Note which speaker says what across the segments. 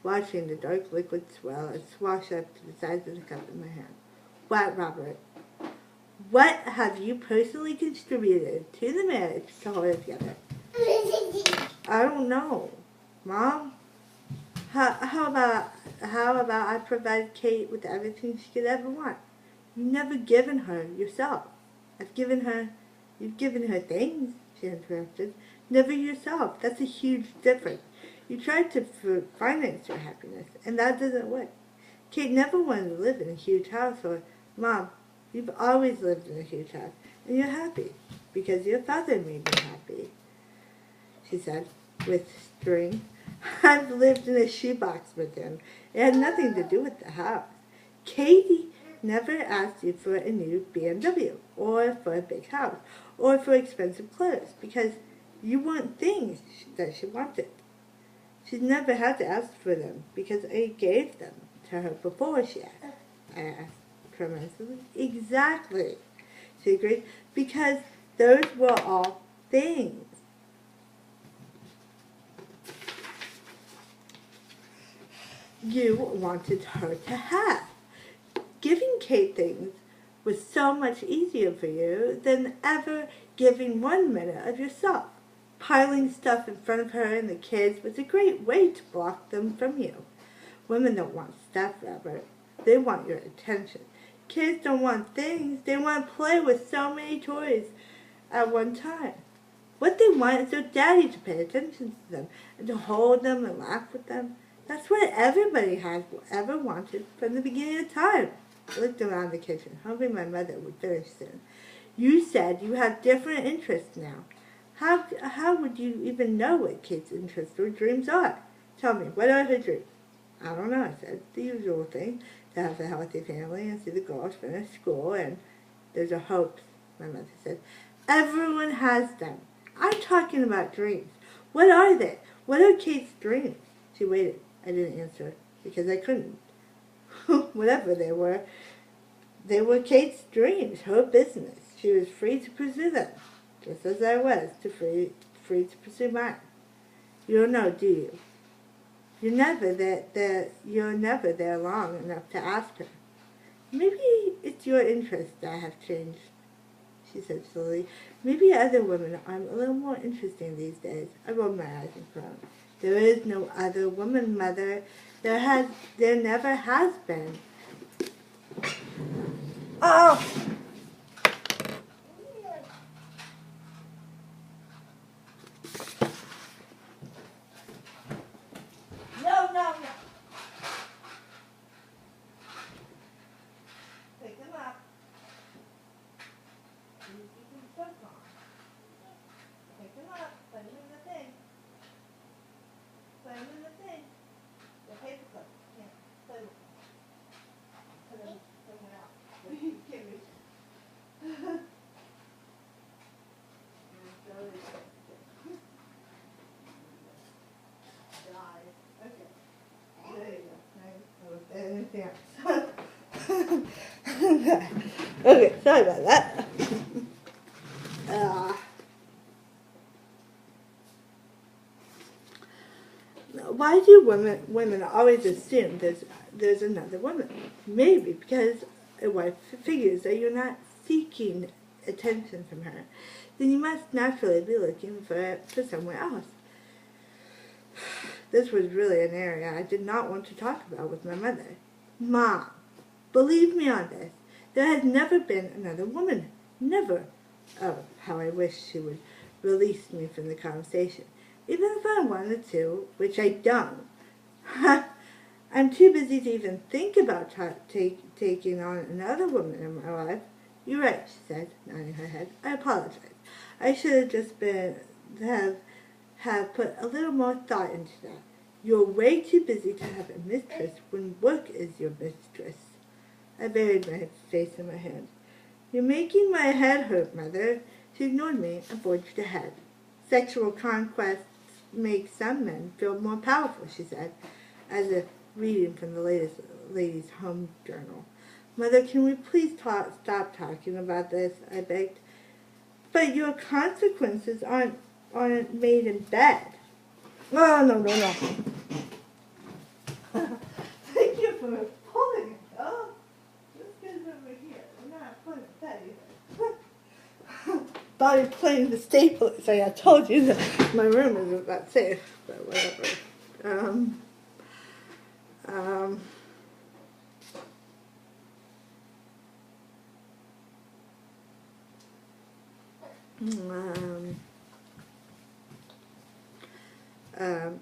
Speaker 1: watching the dark liquid swell and swash up to the size of the cup in my hand. What, Robert? What have you personally contributed to the marriage to hold it together? I don't know. Mom? How about I provide Kate with everything she could ever want? You've never given her yourself. You've given her things, she interrupted. Never yourself. That's a huge difference. You tried to finance your happiness, and that doesn't work. Kate never wanted to live in a huge house, or, Mom, you've always lived in a huge house, and you're happy, because your father made you happy, she said, with string. I've lived in a shoebox with him. It had nothing to do with the house. Katie never asked you for a new BMW, or for a big house, or for expensive clothes, because you want things that she wanted. She's never had to ask for them, because I gave them to her before she asked. I asked tremulously. Exactly, she agreed, because those were all things. You wanted her to have. Giving Kate things was so much easier for you than ever giving 1 minute of yourself. Piling stuff in front of her and the kids was a great way to block them from you. Women don't want stuff, Robert. They want your attention. Kids don't want things. They want to play with so many toys at one time. What they want is their daddy to pay attention to them and to hold them and laugh with them. That's what everybody has ever wanted from the beginning of time. I looked around the kitchen, hoping my mother would finish soon. You said you have different interests now. How would you even know what Kate's interests or dreams are? Tell me, what are her dreams? I don't know, I said. The usual thing, to have a healthy family and see the girls finish school, and there's a hopes, my mother said. Everyone has them. I'm talking about dreams. What are they? What are Kate's dreams? She waited. I didn't answer because I couldn't. Whatever they were Kate's dreams, her business. She was free to pursue them, just as I was free to pursue mine. You don't know, do you? You're never there long enough to ask her. Maybe it's your interest that have changed, she said slowly. Maybe other women are a little more interesting these days. I rolled my eyes and frowned. There is no other woman, Mother. There never has been. Oh! No. Pick them up. You can put them on. Pick them up. Put them in the thing. Put them in the thing. The paper clip. Yeah. Put them out. You can't reach it. Okay. There you go. Anything else? Okay, sorry about that. Why do women always assume there's another woman? Maybe because a wife figures that you're not seeking attention from her. Then you must naturally be looking for somewhere else. This was really an area I did not want to talk about with my mother. Mom, believe me on this. There has never been another woman. Never. Oh, how I wish she would release me from the conversation. Even if I wanted to, which I don't. I'm too busy to even think about taking on another woman in my life. You're right, she said, nodding her head. I apologize. I should have just have put a little more thought into that. You're way too busy to have a mistress when work is your mistress. I buried my face in my hand. You're making my head hurt, Mother. She ignored me and forged ahead. Sexual conquests make some men feel more powerful, she said, as if reading from the ladies' home journal. Mother, can we please stop talking about this? I begged. But your consequences aren't made in bed. Oh, no. Bobby playing the stapler. So I told you that my room isn't that safe, but whatever. Um, um, um,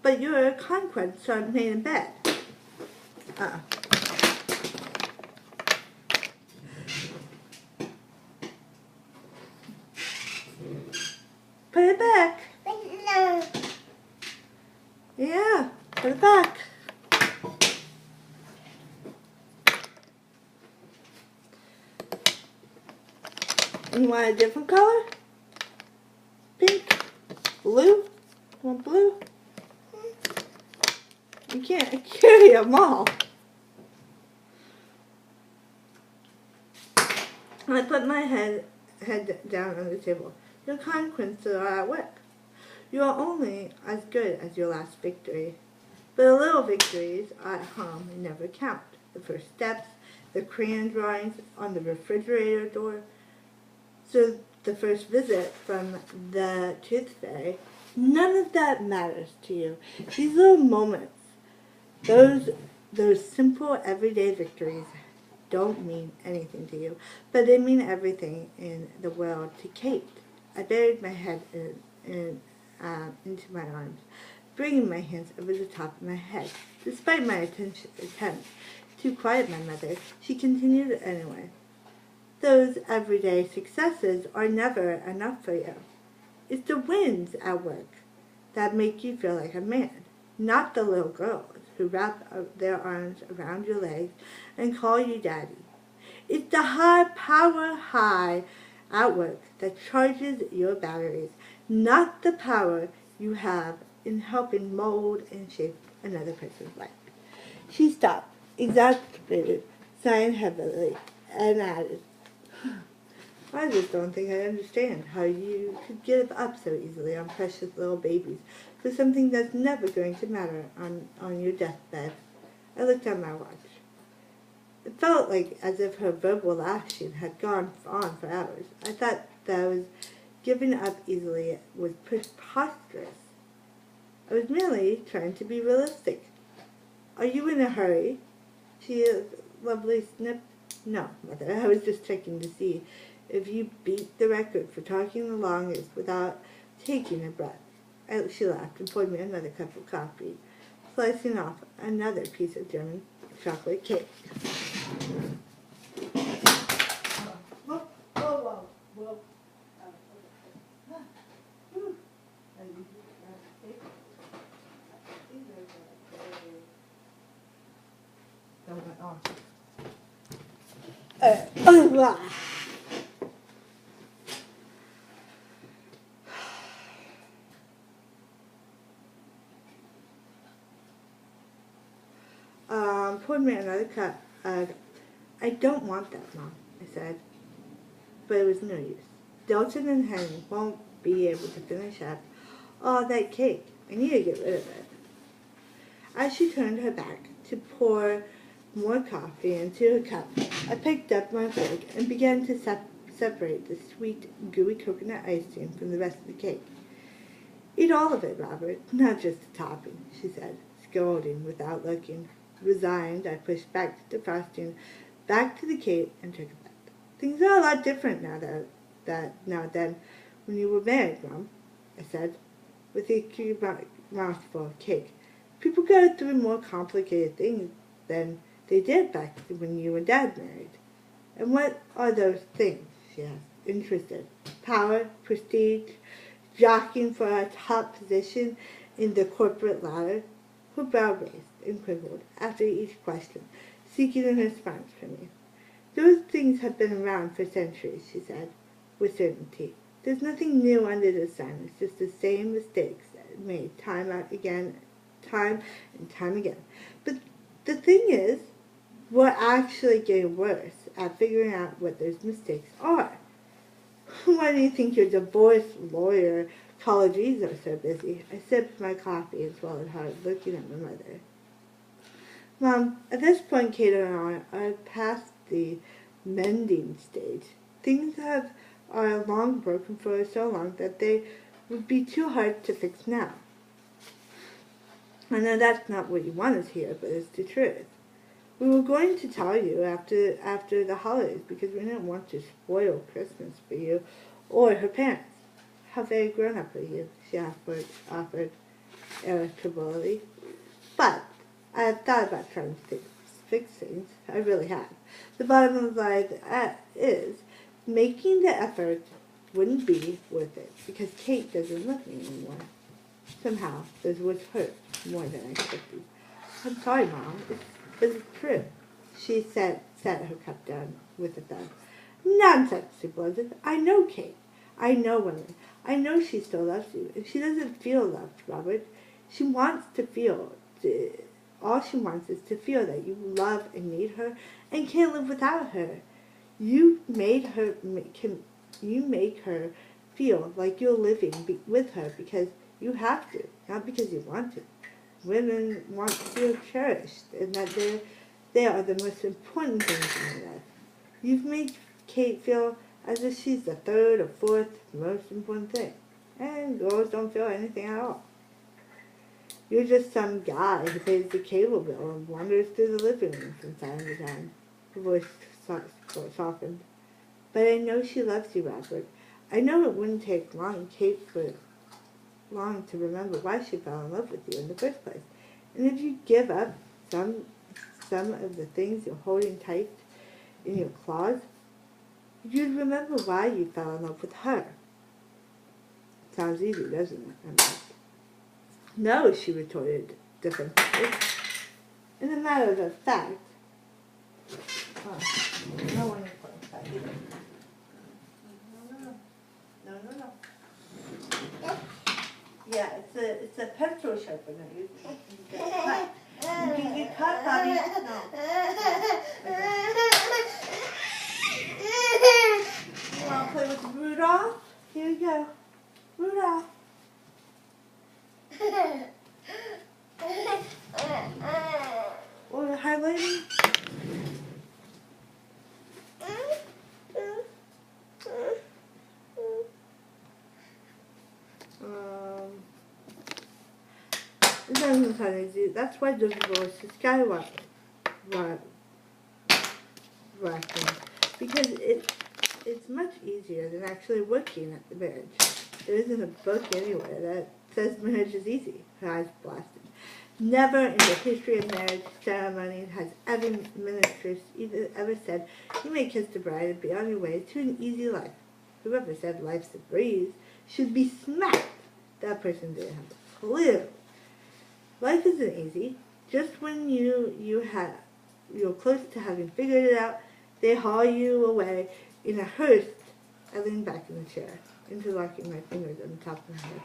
Speaker 1: but you're a conquest, so I'm laying in bed. Put it back.
Speaker 2: No.
Speaker 1: Yeah, put it back. You want a different color? Pink? Blue? You want blue? You can't carry them all. I put my head down on the table. Your conquests are at work. You are only as good as your last victory. But the little victories at home never count. The first steps, the crayon drawings on the refrigerator door. So the first visit from the tooth fairy, none of that matters to you. These little moments, those simple everyday victories don't mean anything to you, but they mean everything in the world to Kate. I buried my head into my arms, bringing my hands over the top of my head. Despite my attempts to quiet my mother, she continued anyway. Those everyday successes are never enough for you. It's the wins at work that make you feel like a man, not the little girls who wrap their arms around your legs and call you daddy. It's the high at work that charges your batteries, not the power you have in helping mold and shape another person's life. She stopped, exasperated, sighing heavily, and added, I just don't think I understand how you could give up so easily on precious little babies for something that's never going to matter on your deathbed. I looked at my watch. It felt like as if her verbal lashing had gone on for hours. I thought that I was giving up easily was preposterous. I was merely trying to be realistic. Are you in a hurry? She lovely snipped. No, Mother, I was just checking to see if you beat the record for talking the longest without taking a breath. She laughed and poured me another cup of coffee, slicing off another piece of German chocolate cake. Whoa. Poured me another cup. I don't want that, Mom, I said. But it was no use. Dalton and Henry won't be able to finish up all that cake. I need to get rid of it. As she turned her back to pour more coffee into a cup, I picked up my fork and began to separate the sweet, gooey coconut ice cream from the rest of the cake. Eat all of it, Robert, not just the topping, she said, scolding without looking. Resigned, I pushed back the frosting back to the cake and took a bite. Things are a lot different now than when you were married, Mom, I said, with a mouthful of cake. People go through more complicated things than they did back when you and Dad married. And what are those things? She asked, interested. Power, prestige, jockeying for a top position in the corporate ladder. Her brow raised and quivered after each question, seeking a response from me. Those things have been around for centuries, she said, with certainty. There's nothing new under the sun. It's just the same mistakes made time and time again. But the thing is, we're actually getting worse at figuring out what those mistakes are. Why do you think your divorce lawyer colleges are so busy? I sipped my coffee and swallowed hard, looking at my mother. Mom, at this point, Kate and I are past the mending stage. Things have are long broken for so long that they would be too hard to fix now. I know that's not what you want to hear, but it's the truth. We were going to tell you after the holidays because we didn't want to spoil Christmas for you or her parents. How very grown up are you? She offered irritably. But I had thought about trying to fix things. I really have. The bottom of the line is making the effort wouldn't be worth it because Kate doesn't love me anymore. Somehow, this was hurt more than I expected. I'm sorry, Mom. It's true. She set her cup down with a thud. Nonsense, she blurted. I know Kate. I know women. I know she still loves you. If she doesn't feel loved, Robert, she wants to feel. All she wants is to feel that you love and need her and can't live without her. You make her feel like you're living with her because you have to, not because you want to. Women want to feel cherished and that they are the most important things in your life. You've made Kate feel as if she's the third or fourth most important thing. And girls don't feel anything at all. You're just some guy who pays the cable bill and wanders through the living room from time to time. Her voice softened. But I know she loves you, Robert. I know it wouldn't take long to remember why she fell in love with you in the first place. And if you give up some of the things you're holding tight in your claws, you'd remember why you fell in love with her. Sounds easy, doesn't it? I mean, no, she retorted defensively. In a matter of fact, no one is going to either. No. Yeah, it's a pencil sharpener. You can get cut, Bobby. No. You want to play with Rudolph? Here you go. Rudolph. Or highlighting? It doesn't sound easy. That's why the divorce is skyrocketing. Because it's much easier than actually working at the marriage. There isn't a book anywhere that says marriage is easy. Her eyes blasted. Never in the history of marriage ceremony has every minister ever said, you may kiss the bride and be on your way to an easy life. Whoever said life's a breeze should be smacked. That person didn't have a clue. Life isn't easy. Just when you're close to having figured it out, they haul you away in a hearse. I leaned back in the chair, interlocking my fingers on the top of my head.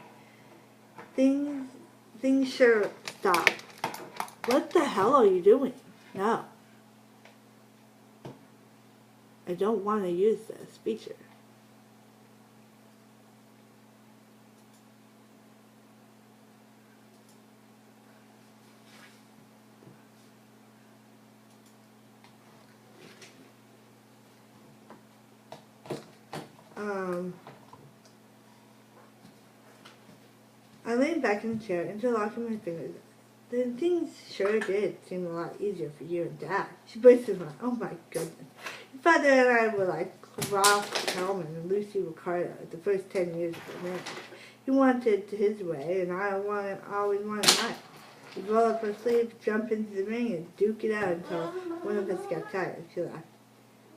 Speaker 1: Things sure stop. What the hell are you doing? No. I don't want to use this feature. I leaned back in the chair, interlocking my fingers. Then things sure did seem a lot easier for you and Dad. She burst into oh my goodness. Your father and I were like Ralph Hellman and Lucy Ricardo the first 10 years of our marriage. He wanted his way, and I always wanted mine. We'd roll up our sleeves, jump into the ring, and duke it out until one of us got tired. She laughed.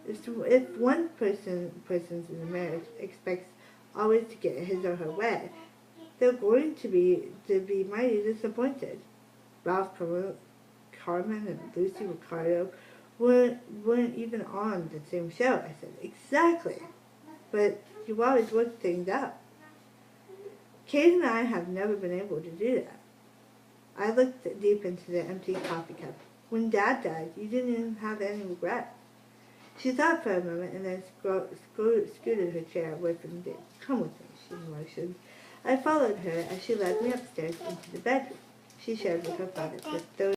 Speaker 1: If one person's in a marriage expects always to get his or her way, they're going to be mighty disappointed. Ralph Carmen and Lucy Ricardo weren't even on the same show. I said, exactly. But you always work things out. Kate and I have never been able to do that. I looked deep into the empty coffee cup. When Dad died, you didn't even have any regret. She thought for a moment and then scooted her chair away from me. Come with me, she motioned. I followed her as she led me upstairs into the bedroom she shared with her father for 30